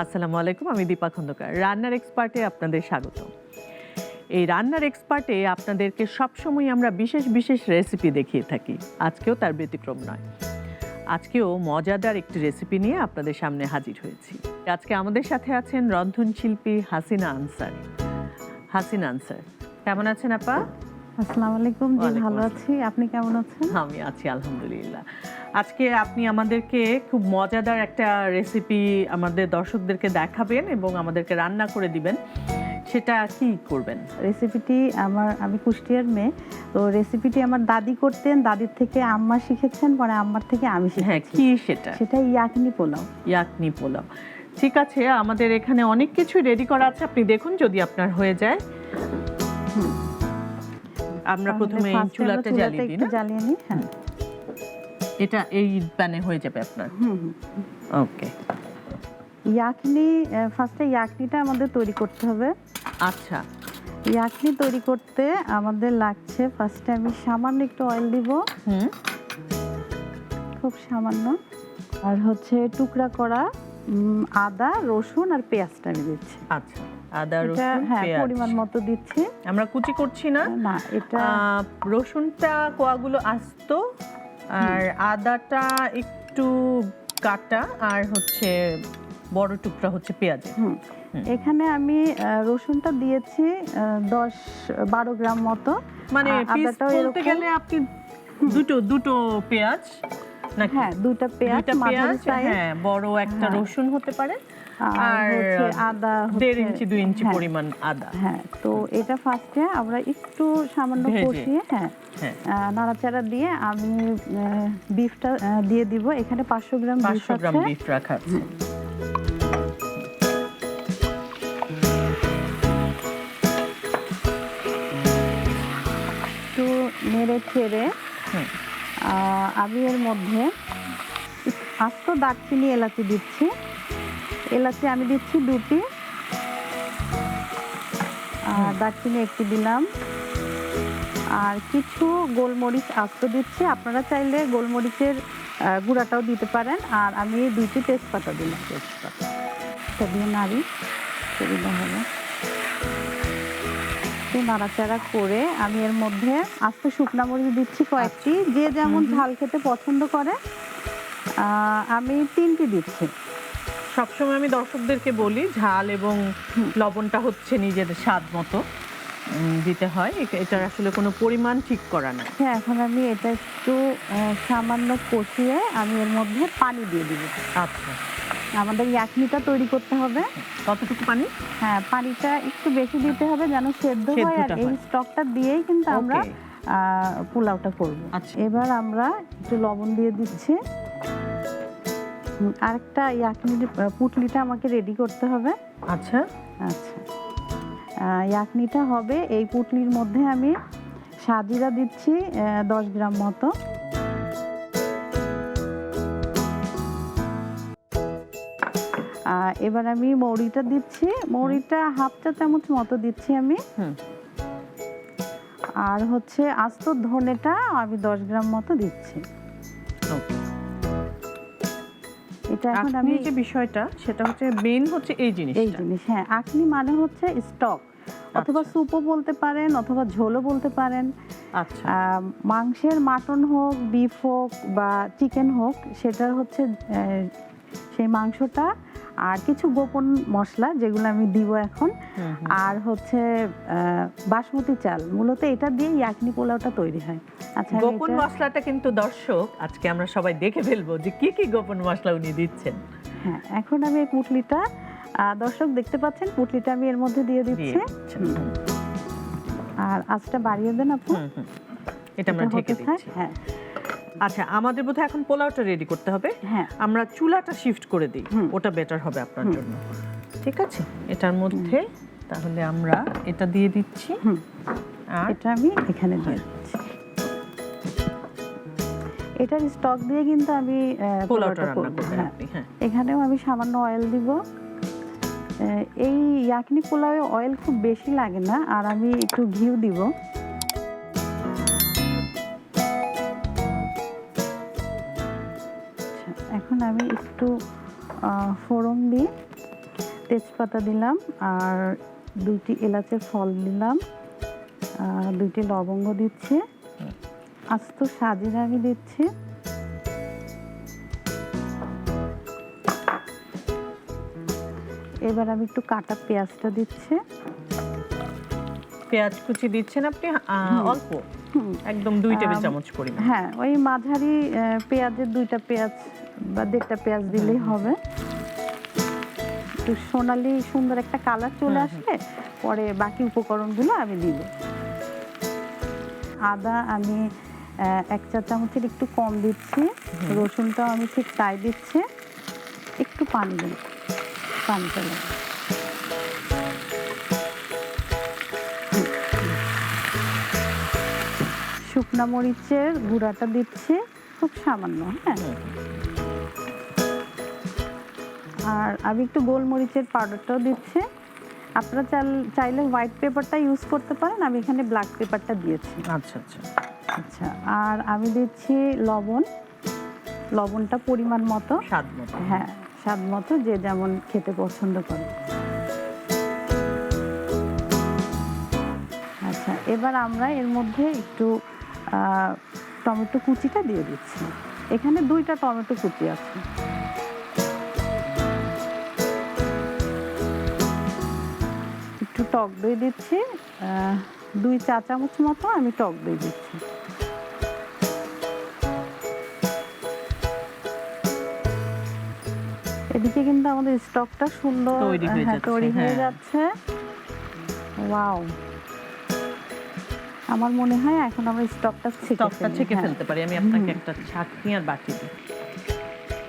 আসসালামু আলাইকুম, আমি দীপা খন্দকার। রান্নার এক্সপার্টে আপনাদের স্বাগত। এই রান্নার এক্সপার্টে আপনাদেরকে সবসময় আমরা বিশেষ বিশেষ রেসিপি দেখিয়ে থাকি। আজকেও তার ব্যতিক্রম নয়। আজকেও মজাদার একটি রেসিপি নিয়ে আপনাদের সামনে হাজির হয়েছি। আজকে আমাদের সাথে আছেন রন্ধনশিল্পী হাসিনা আনসার। হাসিনা আনসার, কেমন আছেন আপা? আসসালামু আলাইকুম। জি, ভালো আছি। আপনি কেমন আছেন? আমি আছি আলহামদুলিল্লাহ। আজকে আপনি আমাদেরকে খুব মজাদার একটা রেসিপি আমাদের দর্শকদেরকে দেখাবেন এবং আমাদেরকে রান্না করে দিবেন। সেটা কি করবেন? রেসিপিটি আমি কুষ্টিয়ার মেয়ে, তো রেসিপিটি আমার দাদি করতেন, দাদির থেকে আম্মা শিখেছেন, পরে আম্মার থেকে আমি শিখেছি। হ্যাঁ, কি সেটা? সেটা ইয়াখনি পোলাও। ইয়াখনি পোলাও। ঠিক আছে, আমাদের এখানে অনেক কিছু রেডি করা আছে, আপনি দেখুন যদি আপনার হয়ে যায়। আমরা প্রথমে চুলাটা জ্বালিয়ে দিই না? জ্বালিয়ে নিই। হ্যাঁ, এটা এই প্যানে হয়ে যাবে আপনার। ওকে। ইয়াখনি ফার্স্টে ইয়াখনিটা আমাদের তৈরি করতে হবে। আচ্ছা, ইয়াখনি তৈরি করতে আমাদের লাগছে, ফার্স্টে আমি সামান্য একটু অয়েল দিব, খুব সামান্য, আর হচ্ছে টুকরা করা আদা, রসুন আর পেঁয়াজটা আমি দিচ্ছি। আচ্ছা, আদা রসুন পেঁয়াজ পরিমাণ মতো দিচ্ছি। আমরা কুচি করছি না। না, এটা রসুনটা কোয়াগুলো আস্ত, আর আদাটা একটু কাটা, আর হচ্ছে বড় টুকরা হচ্ছে পেঁয়াজ। এখানে আমি রসুনটা দিয়েছি 10-12 গ্রাম মতো। মানে পিস বলতে গেলে আপনি দুটো পেঁয়াজ নাকি? হ্যাঁ, দুটো পেঁয়াজ, হ্যাঁ, বড় একটা রসুন হতে পারে, আর আদা 1.5 ইঞ্চি 2 ইঞ্চি পরিমাণ আদা। হ্যাঁ, তো এটা ফার্স্টে আমরা একটু সামান্য কষিয়ে, নাড়াচাড়া দিয়ে আমি বিফটা দিয়ে দিব। এখানে 500 গ্রাম বিফ রাখা আছে। একটু নেড়ে ছেড়ে আমি এর মধ্যে আস্ত দারচিনি এলাচি দিচ্ছি। এলাচি আমি দিচ্ছি 2টি, আর দারচিনি 1টি দিলাম, আর কিছু গোলমরিচ আস্ত দিচ্ছি। আপনারা চাইলে গোলমরিচের গুঁড়াটাও দিতে পারেন। আর আমি 2টি তেজপাতা দিলাম। তেজপাতা দিয়ে নাড়ি সুবিধা হবে। নাড়াচাড়া করে আমি এর মধ্যে আস্ত শুকনা মরিচ দিচ্ছি কয়েকটি, যে যেমন ঝাল খেতে পছন্দ করে। আমি 3টি দিচ্ছি। সবসময় আমি দর্শকদেরকে বলি ঝাল এবং লবণটা হচ্ছে নিজেদের স্বাদ মতো দিতে হয়, এটার আসলে কোনো পরিমাণ ঠিক করা না। হ্যাঁ, এখন আমি এটা একটু সামান্য কষিয়ে আমি এর মধ্যে পানি দিয়ে দিব। আচ্ছা, আমাদের ইয়াখনিটা তৈরি করতে হবে। কতটুকু পানি? হ্যাঁ, পানিটা একটু বেশি দিতে হবে যেন সেদ্ধ হয়, আর এই স্টকটা দিয়েই কিন্তু আমরা পোলাওটা করব। এবার আমরা একটু লবণ দিয়ে দিচ্ছি। আরেকটা ইয়াখনির পুটলিটা আমাকে রেডি করতে হবে। আচ্ছা আচ্ছা, ইয়াখনিটা হবে এই পুটলির মধ্যে আমি সাজিরা দিচ্ছি 10 গ্রাম মতো। এবার আমি মৌরিটা দিচ্ছি। মৌরিটা হাফ চা চামচ মতো দিচ্ছি আমি। আর হচ্ছে আস্ত ধনেটা আমি 10 গ্রাম মতো দিচ্ছি। এটা এখন আমি যে বিষয়টা সেটা হচ্ছে মেইন হচ্ছে এই জিনিস। হ্যাঁ, আখনি মানে হচ্ছে স্টক, অথবা স্যুপও বলতে পারেন, অথবা ঝোলও বলতে পারেন। আচ্ছা, মাংসের মাটন হোক, বিফ হোক বা চিকেন হোক, সেটা হচ্ছে সেই মাংসটা, আর কিছু গোপন মশলা যেগুলো আমি দিব এখন, আর হচ্ছে বাসমতি চাল। মূলত এটা দিয়ে ইয়াখনি পোলাওটা তৈরি হয়। আচ্ছা, গোপন মশলাটা কিন্তু দর্শক আজকে আমরা সবাই দেখে ফেলবো যে কি কি গোপন মশলা উনি দিচ্ছেন। হ্যাঁ, এখন আমি এই পুটলিটা, দর্শক দেখতে পাচ্ছেন, পুটলিটা আমি এর মধ্যে দিয়ে দিচ্ছি। আর আঁচটা বাড়িয়ে দেন আপু। এটা আমরা ঢেকে দিচ্ছি। হ্যাঁ, আচ্ছা, আমাদের বোধহয় এখন পোলাওটা রেডি করতে হবে। হ্যাঁ, আমরা চুলাটা শিফট করে দিই, ওটা বেটার হবে আপনার জন্য। ঠিক আছে, এটার মধ্যে তাহলে আমরা এটা দিয়ে দিচ্ছি, আর এটা আমি এখানে দিয়ে দিচ্ছি। এটার স্টক দিয়ে কিন্তু আমি পোলাওটা রান্না করব। এখানেও আমি সামান্য অয়েল দিব। এই ইয়াখনি পোলাওয়ে অয়েল খুব বেশি লাগে না, আর আমি একটু ঘিউ দিব। এখন আমি একটু ফোড়ন দিই। তেজপাতা দিলাম, আর 2টি এলাচের ফল দিলাম, 2টি লবঙ্গ দিচ্ছি, আস্ত সাজিরা আমি দিচ্ছি, এবার আমি একটু কাটা পেঁয়াজটা দিচ্ছি। পেঁয়াজ কুচি দিচ্ছেন আপনি অল্প, একদম 2 টেবিল চামচ পরিমাণ? হ্যাঁ, ওই মাঝারি পেঁয়াজের 2টা পেঁয়াজ বা 1.5টা পেঁয়াজ দিলেই হবে। একটু সোনালি সুন্দর একটা কালার চলে আসলে পরে বাকি উপকরণগুলো আমি দিব। আদা আমি 1 চা চামচের একটু কম দিচ্ছি, রসুনটাও আমি ঠিক তাই দিচ্ছি, একটু পানি দিন, পানিটা দিন। শুকনা মরিচের গুঁড়াটা দিচ্ছি খুব সামান্য, হ্যাঁ। আর আমি একটু গোলমরিচের পাউডারটাও দিচ্ছি। আপনারা চাইলে হোয়াইট পেপারটা ইউজ করতে পারেন, আমি এখানে ব্ল্যাক পেপারটা দিয়েছি। আচ্ছা আচ্ছা আচ্ছা, আর আমি দিচ্ছি লবণ, লবণটা পরিমাণ মতো, স্বাদ মতো। হ্যাঁ, স্বাদ মতো, যে যেমন খেতে পছন্দ করে। আচ্ছা, এবার আমরা এর মধ্যে একটু টমেটো কুচিটা দিয়ে দিচ্ছি। এখানে 2টা টমেটো কুচি আছে। একটু টক দই দিচ্ছি, 2 চা চামচ মতো আমি টক দই দিচ্ছি। এদিকে কিন্তু আমাদের স্টকটা সুন্দর তৈরি হয়ে যাচ্ছে। ওয়াও, আমার মনে হয় এখন আমরা স্টকটা ছেঁকে ফেলতে পারি। আমি আপনাকে একটা ছাঁকনি আর বাটি দিই।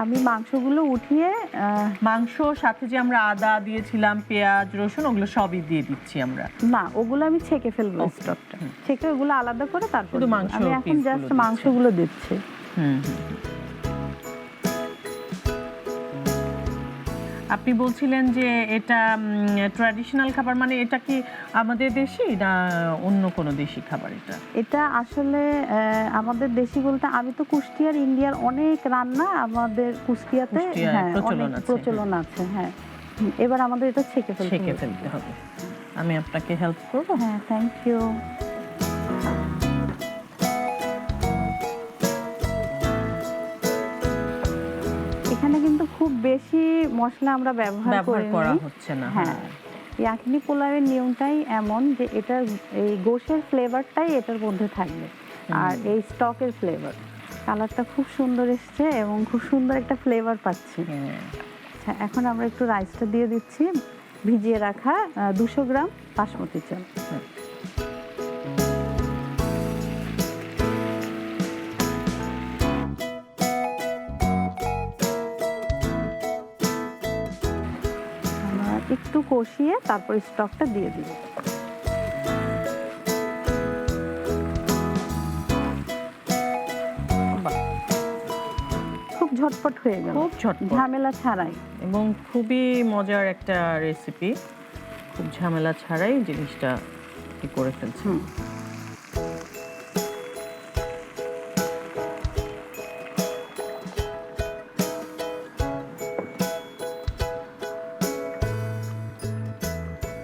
আমি মাংসগুলো উঠিয়ে, মাংস সাথে যে আমরা আদা দিয়েছিলাম, পেঁয়াজ, রসুন, ওগুলো সবই দিয়ে দিচ্ছি আমরা? না, ওগুলো আমি ছেঁকে ফেলবো, স্টকটা ছেঁকে ওগুলো আলাদা করে তারপর মাংস আমি এখন জাস্ট মাংসগুলো দিচ্ছি। আপনি বলছিলেন যে এটা ট্র্যাডিশনাল খাবার, মানে এটা কি আমাদের দেশি না অন্য কোনো দেশি খাবার? এটা আসলে আমাদের দেশি বলতে, আমি তো কুষ্টিয়ার, ইন্ডিয়ার অনেক রান্না আমাদের কুষ্টিয়াতে প্রচলন আছে। হ্যাঁ, এবার আমাদের এটা ছেঁকে ফেলতে হবে। আমি আপনাকে হেল্প করব? হ্যাঁ, থ্যাংক ইউ। এখানে কিন্তু খুব বেশি মশলা আমরা ব্যবহার করা হচ্ছে না। হ্যাঁ, ইয়াখনি পোলাওয়ের নিয়মটাই এমন যে এটার এই গোশের ফ্লেভারটাই এটার মধ্যে থাকবে, আর এই স্টকের ফ্লেভার। কালারটা খুব সুন্দর এসছে এবং খুব সুন্দর একটা ফ্লেভার পাচ্ছি। আচ্ছা, এখন আমরা একটু রাইসটা দিয়ে দিচ্ছি, ভিজিয়ে রাখা 200 গ্রাম বাসমতি চাল। একটু কষিয়ে তারপর স্টকটা দিয়ে দিব। খুব ঝটপট হয়ে গেল, খুব ঝটপট, ঝামেলা ছাড়াই, এবং খুবই মজার একটা রেসিপি। খুব ঝামেলা ছাড়াই জিনিসটা কি করে ফেলছি।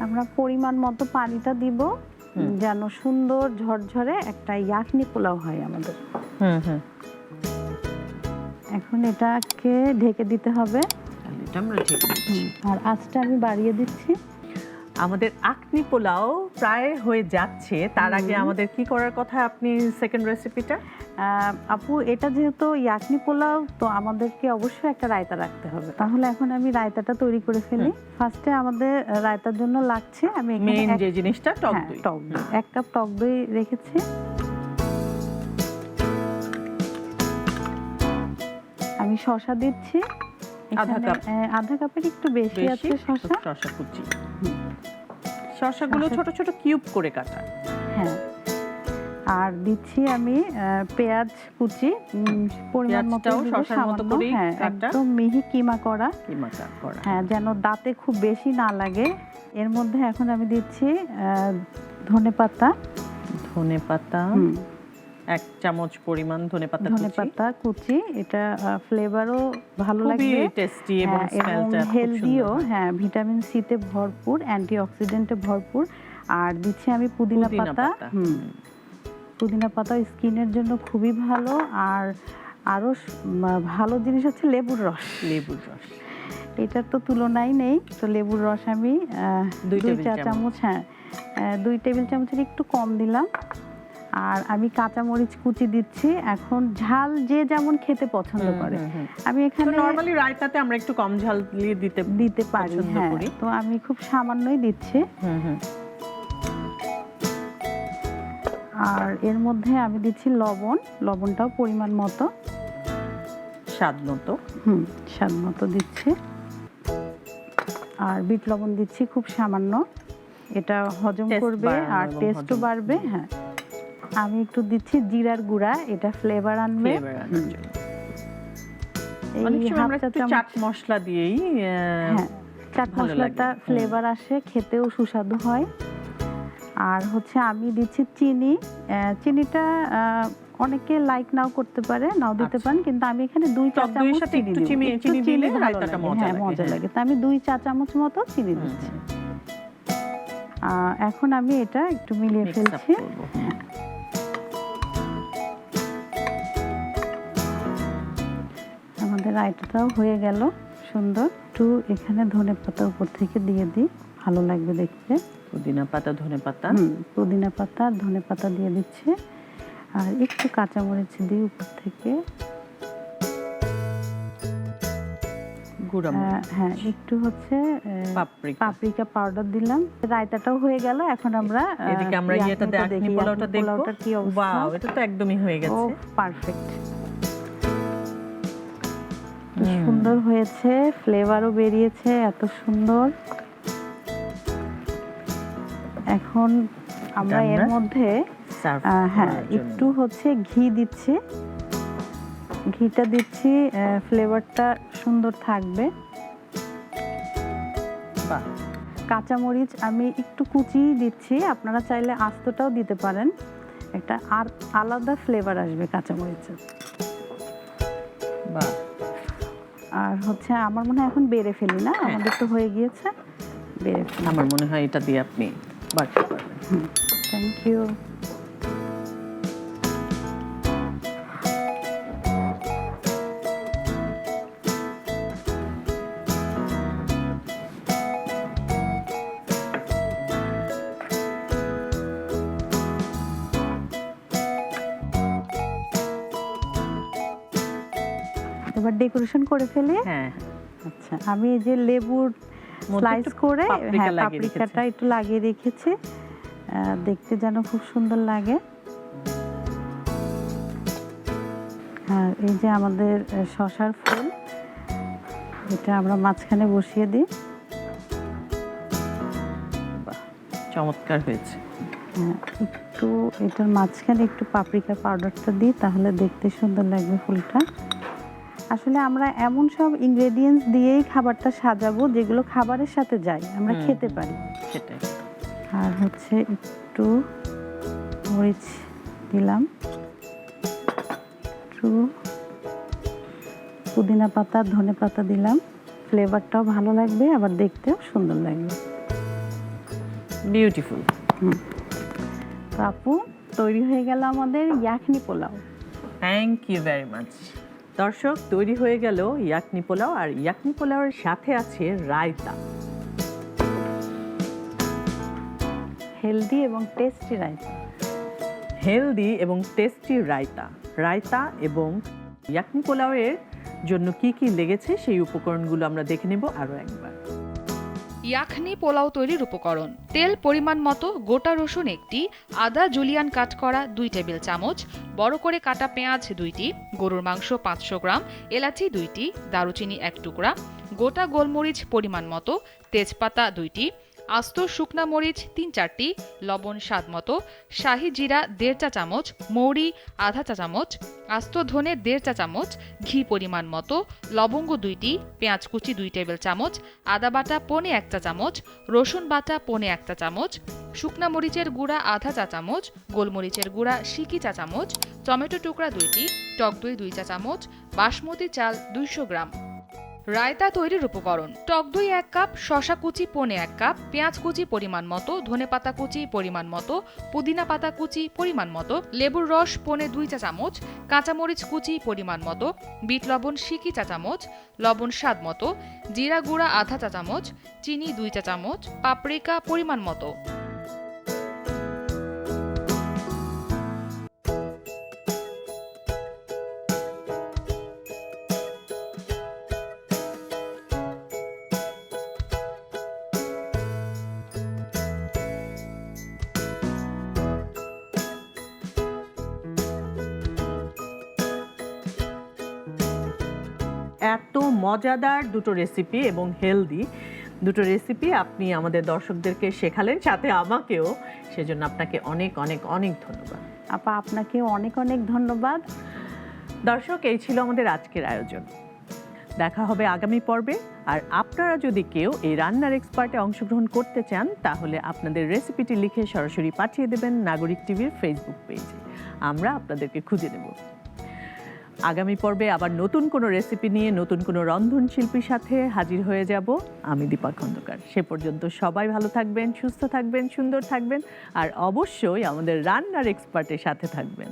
আমরা পরিমাণ মতো পানিটা দিব, যেন সুন্দর ঝরঝরে একটা ইয়াখনি পোলাও হয় আমাদের। এখন এটাকে ঢেকে দিতে হবে, আর আঁচটা আমি বাড়িয়ে দিচ্ছি। আমাদের আখনি পোলাও প্রায় হয়ে যাচ্ছে, তার আগে আমাদের কি করার কথা? আপনি সেকেন্ড রেসিপিটা? আপু, এটা যেহেতু ইয়াখনি পোলাও, তো আমাদেরকে অবশ্যই একটা রায়তা রাখতে হবে। তাহলে এখন আমি রায়তাটা তৈরি করে ফেলি। ফার্স্টে আমাদের রায়তার জন্য লাগছে, আমি মেইন যে জিনিসটা টক দই। 1 কাপ টক দই রেখেছি। আমি শসা দিচ্ছি, আধা কাপের একটু বেশি আছে শসা কুচি। শসাগুলো ছোট ছোট কিউব করে কাটা। হ্যাঁ, আর দিচ্ছি আমি পেঁয়াজ কুচি, পরিমাণ মতো, শসার মতো করে একদম মিহি কিমা করা। হ্যাঁ, যেন দাঁতে খুব বেশি না লাগে। এর মধ্যে এখন আমি দিচ্ছি ধনেপাতা, 1 চামচ পরিমাণ ধনেপাতা কুচি। এটা ফ্লেভারও ভালো লাগবে, খুবই টেস্টি এবং স্মেলটা খুব হেলদিও। হ্যাঁ, ভিটামিন সি তে ভরপুর, অ্যান্টিঅক্সিডেন্টে ভরপুর। আর দিচ্ছি আমি পুদিনা পাতা। পুদিনা পাতা স্কিনের জন্য খুবই ভালো। আর আরো ভালো জিনিস হচ্ছে লেবুর রস। এটার তো তুলনাই নেই। তো লেবুর রস আমি 2 চা চামচ, 2 টেবিল চামচের একটু কম দিলাম। আর আমি কাঁচামরিচ কুচি দিচ্ছি। এখন ঝাল যে যেমন খেতে পছন্দ করে, আমি এখানে নরমালি রায়তাতে আমরা একটু কম ঝাল দিতে পারি। হ্যাঁ, তো আমি খুব সামান্যই দিচ্ছি। আর এর মধ্যে আমি দিচ্ছি লবণটাও পরিমাণ মতো, স্বাদ মতো দিচ্ছি। আর বিট লবণ দিচ্ছি খুব সামান্য, এটা হজম করবে আর টেস্টও বাড়বে। হ্যাঁ, আমি একটু দিচ্ছি জিরার গুঁড়া, এটা ফ্লেভার আনবে। চাট মশলা দিয়েই, চাট মশলাটা ফ্লেভার আসে, খেতেও সুস্বাদু হয়। আর হচ্ছে আমি দিচ্ছি চিনিটা অনেকে লাইক নাও করতে পারে, নাও দিতে পারেন, কিন্তু আমি এখানে 2 চা চামচ চিনি দিলে রায়তাটা মজা লাগে। তো আমি 2 চা চামচ মতো চিনি দিচ্ছি। এখন আমি এটা একটু মিলিয়ে ফেলছি। আমাদের রায়তাটাও হয়ে গেল সুন্দর। একটু এখানে ধনেপাতা উপর থেকে দিয়ে দিই, ভালো লাগবে দেখতে। পুদিনা পাতা ধনেপাতা দিয়ে দিচ্ছে। আর একটু কাঁচামরিচ দিই উপর থেকে। হ্যাঁ, একটু হচ্ছে পাপরিকা পাউডার দিলাম। রায়তাটাও হয়ে গেল। এখন আমরা ইয়াখনি পোলাওটা দেখব। ওয়াও, এটা তো একদমই হয়ে গেছে, পারফেক্ট, সুন্দর হয়েছে, ফ্লেভারও বেরিয়েছে এত সুন্দর। এখন আমরা এর মধ্যে একটু হচ্ছে ঘি দিচ্ছি। ঘিটা দিচ্ছি, ফ্লেভারটা সুন্দর থাকবে। কাঁচামরিচ আমি একটু কুচি দিচ্ছি, আপনারা চাইলে আস্তটাও দিতে পারেন, একটা আর আলাদা ফ্লেভার আসবে কাঁচামরিচের। আর হচ্ছে আমার মনে হয় এখন বেড়ে ফেলি না, আমাদের তো হয়ে গিয়েছে, বেড়ে ফেলি। আমার মনে হয় এটা দিয়ে আপনি বাড়তে পারবেন। Thank you. এবার ডেকোরেশন করে ফেলে। আচ্ছা, আমি এই যে লেবুর স্লাইস করে পাপরিকাটা একটু লাগিয়ে রেখেছি, দেখতে যেন খুব সুন্দর লাগে। আর এই যে আমাদের শসার ফুল, এটা আমরা মাঝখানে বসিয়ে দিই। চমৎকার হয়েছে। একটু এটার মাঝখানে একটু পাপরিকা পাউডারটা দিই, তাহলে দেখতে সুন্দর লাগবে ফুলটা। আসলে আমরা এমন সব ইনগ্রেডিয়েন্টস দিয়েই খাবারটা সাজাবো যেগুলো খাবারের সাথে যায়, আমরা খেতে পারি। আর হচ্ছে একটু মরিচ দিলাম, একটু পুদিনা পাতা ধনে পাতা দিলাম, ফ্লেভারটাও ভালো লাগবে, আবার দেখতেও সুন্দর লাগবে। বিউটিফুল। তো আপু, তৈরি হয়ে গেল আমাদের yakhni pulao. Thank you very much. দর্শক, তৈরি হয়ে গেল ইয়াখনি পোলাও। আর ইয়াখনি পোলাওয়ের সাথে আছে রায়তা, হেলদি এবং টেস্টি রায়তা। রায়তা এবং ইয়াখনি পোলাওয়ের জন্য কি কি লেগেছে সেই উপকরণগুলো আমরা দেখে নেব আরো একবার। ইয়াখনি পোলাও তৈরির উপকরণ: তেল পরিমাণ মতো, গোটা রসুন 1টি, আদা জুলিয়ান কাট করা 2 টেবিল চামচ, বড় করে কাটা পেঁয়াজ 2টি, গরুর মাংস 500 গ্রাম, এলাচি 2টি, দারুচিনি 1 টুকরা, গোটা গোলমরিচ পরিমাণ মতো, তেজপাতা 2টি, আস্ত শুকনা মরিচ ৩-৪টি, লবণ স্বাদ মতো, শাহি জিরা ১.৫ চা চামচ, মৌরি আধা চা চামচ, আস্ত ধনে ১.৫ চা চামচ, ঘি পরিমাণ মতো, লবঙ্গ ২টি, পেঁয়াজ কুচি ২ টেবিল চামচ, আদা বাটা ১.৫ চা চামচ, রসুন বাটা ১.৫ চা চামচ, শুকনা মরিচের গুঁড়া আধা চা চামচ, গোলমরিচের গুঁড়া সিকি চা চামচ, টমেটো টুকরা ২টি, টক দই ২ চা চামচ, বাসমতি চাল ২০০ গ্রাম। রায়তা তৈরির উপকরণ: টক দই ১ কাপ, শসা কুচি ১.৫ কাপ, পেঁয়াজ কুচি পরিমাণ মতো, ধনেপাতা কুচি পরিমাণ মতো, পুদিনা পাতা কুচি পরিমাণ মতো, লেবুর রস ২ চা চামচ, কাঁচামরিচ কুচি পরিমাণ মতো, বিট লবণ সিকি চা চামচ, লবণ স্বাদ মতো, জিরা গুঁড়া আধা চা চামচ, চিনি ২ চা চামচ, পাপরিকা পরিমাণ মতো। এত মজাদার দুটো রেসিপি এবং হেলদি দুটো রেসিপি আপনি আমাদের দর্শকদেরকে শেখালেন, সাথে আমাকেও। সেজন্য আপনাকে অনেক অনেক অনেক ধন্যবাদ। আপা, আপনাকে অনেক অনেক ধন্যবাদ। দর্শক, এই ছিল আমাদের আজকের আয়োজন। দেখা হবে আগামী পর্বে। আর আপনারা যদি কেউ এই রান্নার এক্সপার্টে অংশগ্রহণ করতে চান, তাহলে আপনাদের রেসিপিটি লিখে সরাসরি পাঠিয়ে দেবেন নাগরিক টিভির ফেসবুক পেজে। আমরা আপনাদেরকে খুঁজে নেব। আগামী পর্বে আবার নতুন কোনো রেসিপি নিয়ে নতুন কোনো রন্ধনশিল্পীর সাথে হাজির হয়ে যাব। আমি দীপা খন্দকার। সে পর্যন্ত সবাই ভালো থাকবেন, সুস্থ থাকবেন, সুন্দর থাকবেন, আর অবশ্যই আমাদের রান্নার এক্সপার্টের সাথে থাকবেন।